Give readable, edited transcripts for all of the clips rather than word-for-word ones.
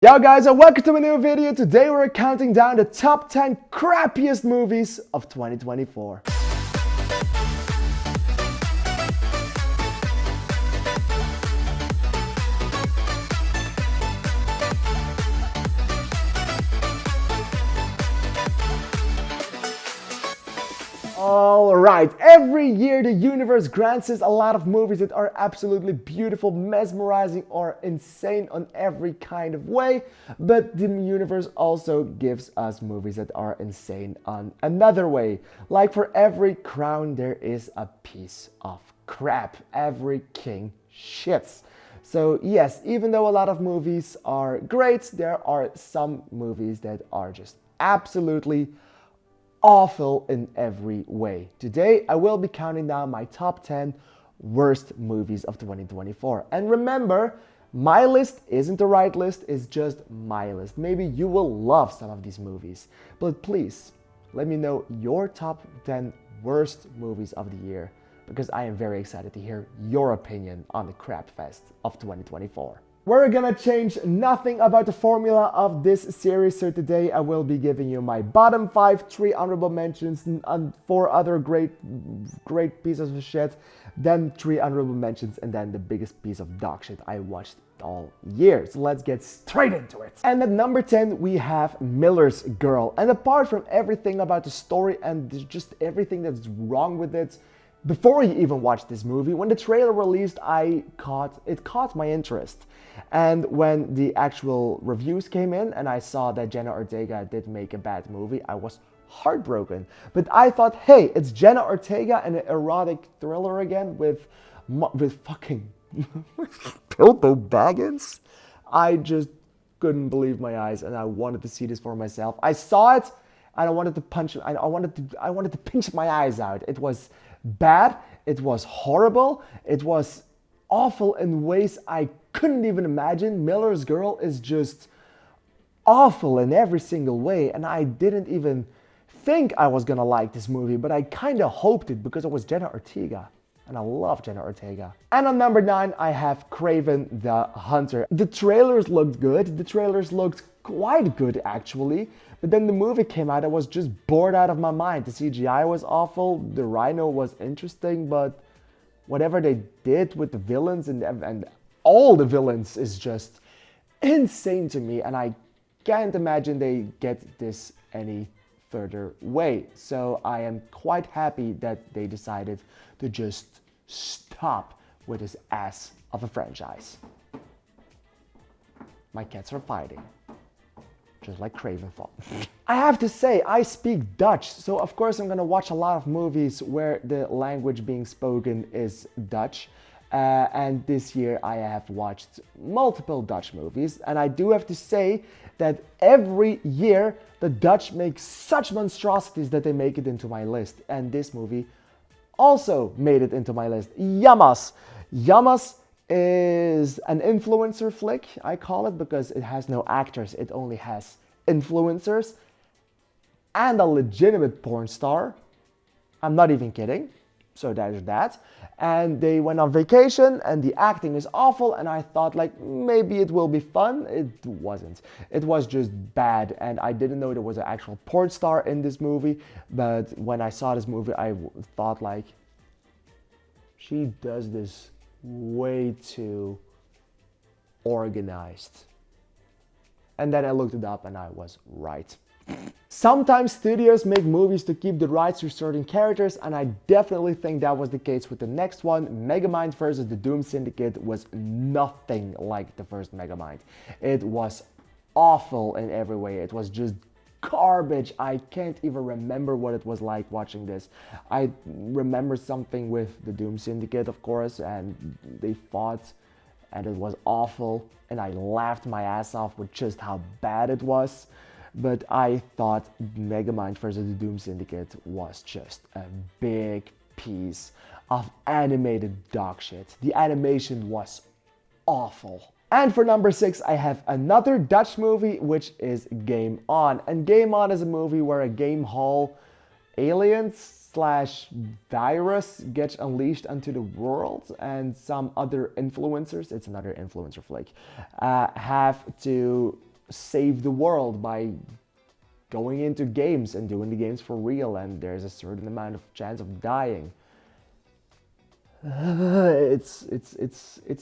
Yo guys, and welcome to a new video. Today we're counting down the top 10 crappiest movies of 2024. Alright, every year the universe grants us a lot of movies that are absolutely beautiful, mesmerizing, or insane on every kind of way, but the universe also gives us movies that are insane on another way. Like for every crown there is a piece of crap. Every king shits. So yes, even though a lot of movies are great, there are some movies that are just absolutely awful in every way. Today, I will be counting down my top 10 worst movies of 2024. And remember, my list isn't the right list, it's just my list. Maybe you will love some of these movies, but please let me know your top 10 worst movies of the year, because I am very excited to hear your opinion on the crap fest of 2024. We're gonna change nothing about the formula of this series, so today I will be giving you my bottom 5, 3 honorable mentions, and 4 other great pieces of shit, then 3 honorable mentions, and then the biggest piece of dog shit I watched all year. So let's get straight into it. And at number 10 we have Miller's Girl. And apart from everything about the story and just everything that's wrong with it, before you even watched this movie, when the trailer released, it caught my interest. And when the actual reviews came in and I saw that Jenna Ortega did make a bad movie, I was heartbroken. But I thought, hey, it's Jenna Ortega and an erotic thriller again with fucking Bilbo Baggins. I just couldn't believe my eyes, and I wanted to see this for myself. I saw it, and I wanted to pinch my eyes out. It was bad, it was horrible, it was awful in ways I couldn't even imagine. Miller's Girl is just awful in every single way, and I didn't even think I was gonna like this movie, but I kinda hoped it because it was Jenna Ortega. And I love Jenna Ortega. And on number 9, I have Kraven the Hunter. The trailers looked good. The trailers looked quite good, actually. But then the movie came out, I was just bored out of my mind. The CGI was awful. The rhino was interesting, but whatever they did with the villains and all the villains is just insane to me. And I can't imagine they get this any further way. So I am quite happy that they decided to just stop with this ass of a franchise. My cats are fighting, just like Kraven fought. I have to say, I speak Dutch, so of course I'm gonna watch a lot of movies where the language being spoken is Dutch. And this year I have watched multiple Dutch movies, and I do have to say that every year the Dutch make such monstrosities that they make it into my list, and this movie also made it into my list. Llamas. Llamas is an influencer flick, I call it, because it has no actors, it only has influencers and a legitimate porn star. I'm not even kidding. So there's that. And they went on vacation and the acting is awful, and I thought like maybe it will be fun. It wasn't. It was just bad, and I didn't know there was an actual porn star in this movie, but when I saw this movie I thought like, she does this way too organized. And then I looked it up and I was right. Sometimes studios make movies to keep the rights to certain characters, and I definitely think that was the case with the next one. Megamind versus the Doom Syndicate was nothing like the first Megamind. It was awful in every way. It was just garbage. I can't even remember what it was like watching this. I remember something with the Doom Syndicate, of course, and they fought and it was awful, and I laughed my ass off with just how bad it was. But I thought Megamind vs. the Doom Syndicate was just a big piece of animated dog shit. The animation was awful. And for number 6, I have another Dutch movie, which is Game On. And Game On is a movie where a game hall aliens / virus gets unleashed onto the world, and some other influencers, it's another influencer flick, have to save the world by going into games and doing the games for real, and there's a certain amount of chance of dying. It's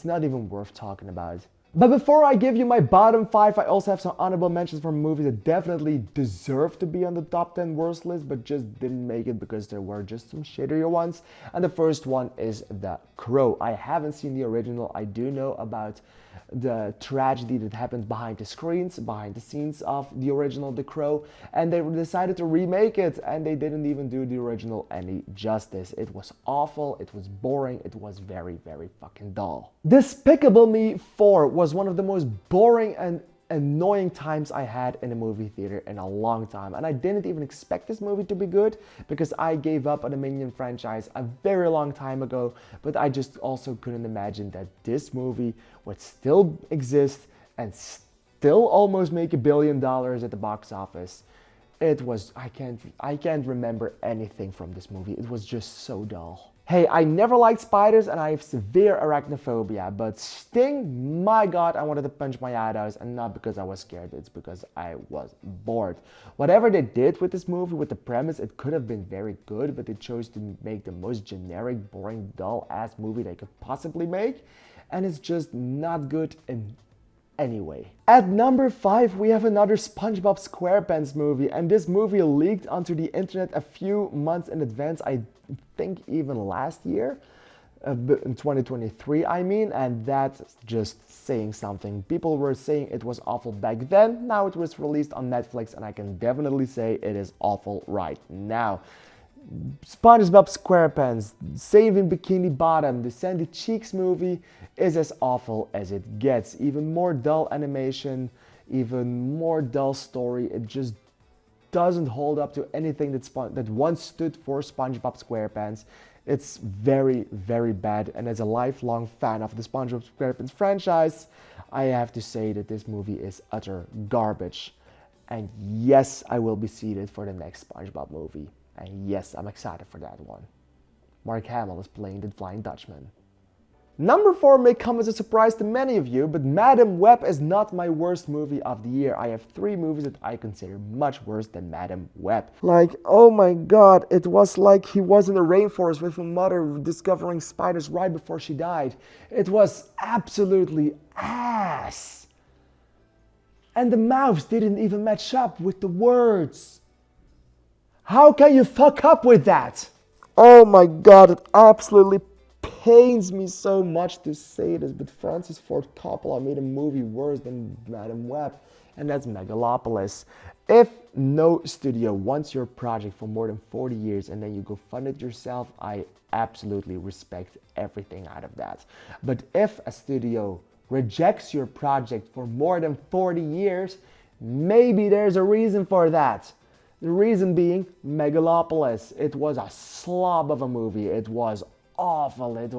not even worth talking about. But before I give you my bottom 5, I also have some honorable mentions for movies that definitely deserve to be on the top 10 worst list, but just didn't make it because there were just some shittier ones. And the first one is The Crow. I haven't seen the original. I do know about the tragedy that happened behind the screens, behind the scenes of the original The Crow, and they decided to remake it, and they didn't even do the original any justice. It was awful, it was boring, it was very, very fucking dull. Despicable Me 4 was one of the most boring and annoying times I had in a movie theater in a long time, and I didn't even expect this movie to be good because I gave up on the Minion franchise a very long time ago, but I just also couldn't imagine that this movie would still exist and still almost make $1 billion at the box office. It was, I can't remember anything from this movie. It was just so dull. Hey, I never liked spiders and I have severe arachnophobia, but Sting, my god, I wanted to punch my eyeballs, and not because I was scared, it's because I was bored. Whatever they did with this movie, with the premise, it could have been very good, but they chose to make the most generic, boring, dull-ass movie they could possibly make, and it's just not good in anyway. At number 5, we have another SpongeBob SquarePants movie, and this movie leaked onto the internet a few months in advance, I think even last year, in 2023 I mean, and that's just saying something. People were saying it was awful back then, now it was released on Netflix, and I can definitely say it is awful right now. SpongeBob SquarePants, Saving Bikini Bottom, the Sandy Cheeks movie is as awful as it gets. Even more dull animation, even more dull story. It just doesn't hold up to anything that once stood for SpongeBob SquarePants. It's very, very bad, and as a lifelong fan of the SpongeBob SquarePants franchise, I have to say that this movie is utter garbage. And yes, I will be seated for the next SpongeBob movie. And yes, I'm excited for that one. Mark Hamill is playing the Flying Dutchman. Number 4 may come as a surprise to many of you, but Madam Web is not my worst movie of the year. I have 3 movies that I consider much worse than Madam Web. Like, oh my god, it was like he was in the rainforest with a mother discovering spiders right before she died. It was absolutely ass. And the mouths didn't even match up with the words. How can you fuck up with that? Oh my god, it absolutely pains me so much to say this, but Francis Ford Coppola made a movie worse than Madam Web, and that's Megalopolis. If no studio wants your project for more than 40 years and then you go fund it yourself, I absolutely respect everything out of that. But if a studio rejects your project for more than 40 years, maybe there's a reason for that. The reason being Megalopolis. It was a slob of a movie. It was awful. It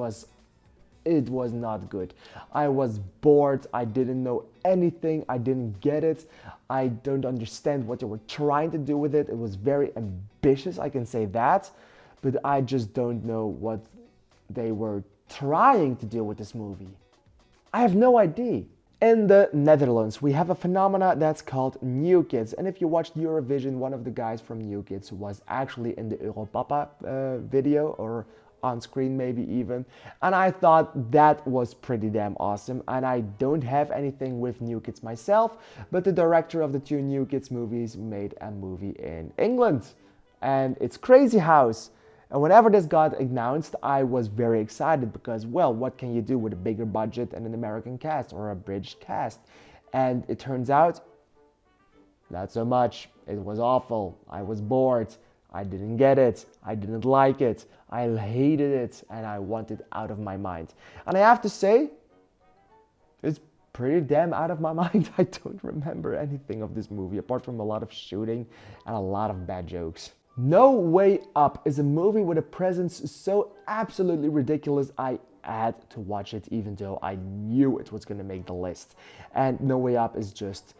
was not good. I was bored. I didn't know anything. I didn't get it. I don't understand what they were trying to do with it. It was very ambitious, I can say that, but I just don't know what they were trying to do with this movie. I have no idea. In the Netherlands, we have a phenomena that's called New Kids. And if you watched Eurovision, one of the guys from New Kids was actually in the Europapa video, or on screen maybe even. And I thought that was pretty damn awesome. And I don't have anything with New Kids myself, but the director of the 2 New Kids movies made a movie in England. And it's Crazy House. And whenever this got announced, I was very excited because, well, what can you do with a bigger budget and an American cast or a British cast? And it turns out, not so much. It was awful. I was bored. I didn't get it. I didn't like it. I hated it, and I wanted it out of my mind. And I have to say, it's pretty damn out of my mind. I don't remember anything of this movie apart from a lot of shooting and a lot of bad jokes. No Way Up is a movie with a presence so absolutely ridiculous I had to watch it even though I knew it was going to make the list. And No Way Up is just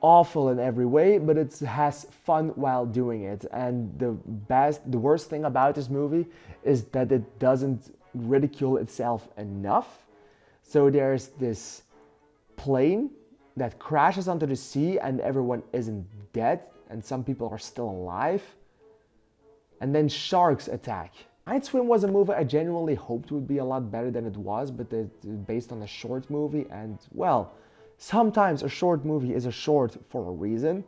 awful in every way, but it has fun while doing it. And the worst thing about this movie is that it doesn't ridicule itself enough. So there's this plane that crashes onto the sea and everyone isn't dead and some people are still alive. And then sharks attack. Night Swim was a movie I genuinely hoped would be a lot better than it was, but it's based on a short movie, and well, sometimes a short movie is a short for a reason.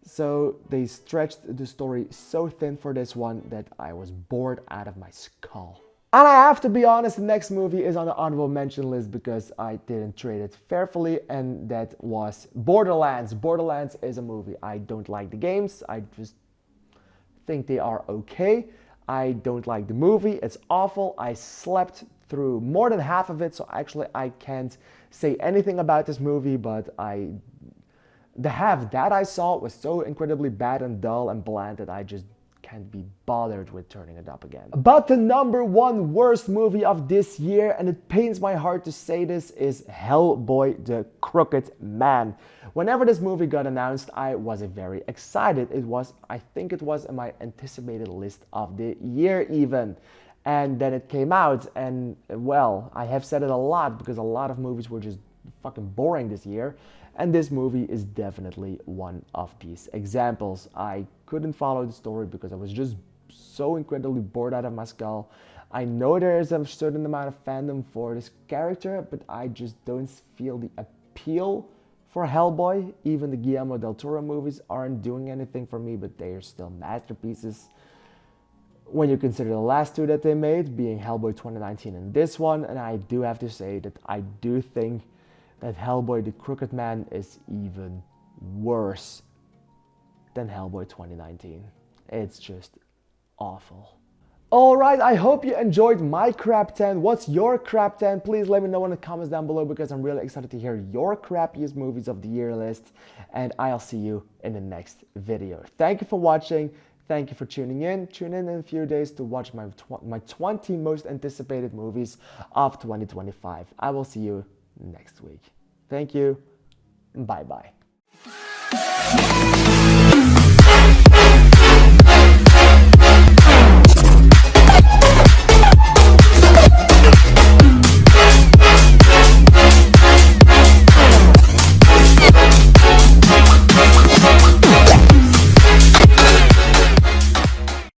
So they stretched the story so thin for this one that I was bored out of my skull. And I have to be honest, the next movie is on the honorable mention list because I didn't treat it fairly, and that was Borderlands. Borderlands is a movie. I don't like the games, I just think they are okay. I don't like the movie, it's awful. I slept through more than half of it, so actually I can't say anything about this movie, but the half that I saw was so incredibly bad and dull and bland that I just can't be bothered with turning it up again. But the number one worst movie of this year, and it pains my heart to say this, is Hellboy the Crooked Man. Whenever this movie got announced, I was very excited. I think it was in my anticipated list of the year even. And then it came out, and well, I have said it a lot because a lot of movies were just fucking boring this year. And this movie is definitely one of these examples. I couldn't follow the story because I was just so incredibly bored out of my skull. I know there is a certain amount of fandom for this character, but I just don't feel the appeal for Hellboy. Even the Guillermo del Toro movies aren't doing anything for me, but they are still masterpieces. When you consider the last two that they made, being Hellboy 2019 and this one, and I do have to say that I do think that Hellboy the Crooked Man is even worse than Hellboy 2019. It's just awful. Alright, I hope you enjoyed my crap 10. What's your crap 10? Please let me know in the comments down below because I'm really excited to hear your crappiest movies of the year list. And I'll see you in the next video. Thank you for watching. Thank you for tuning in. Tune in a few days to watch my 20 most anticipated movies of 2025. I will see you next week. Thank you. Bye bye.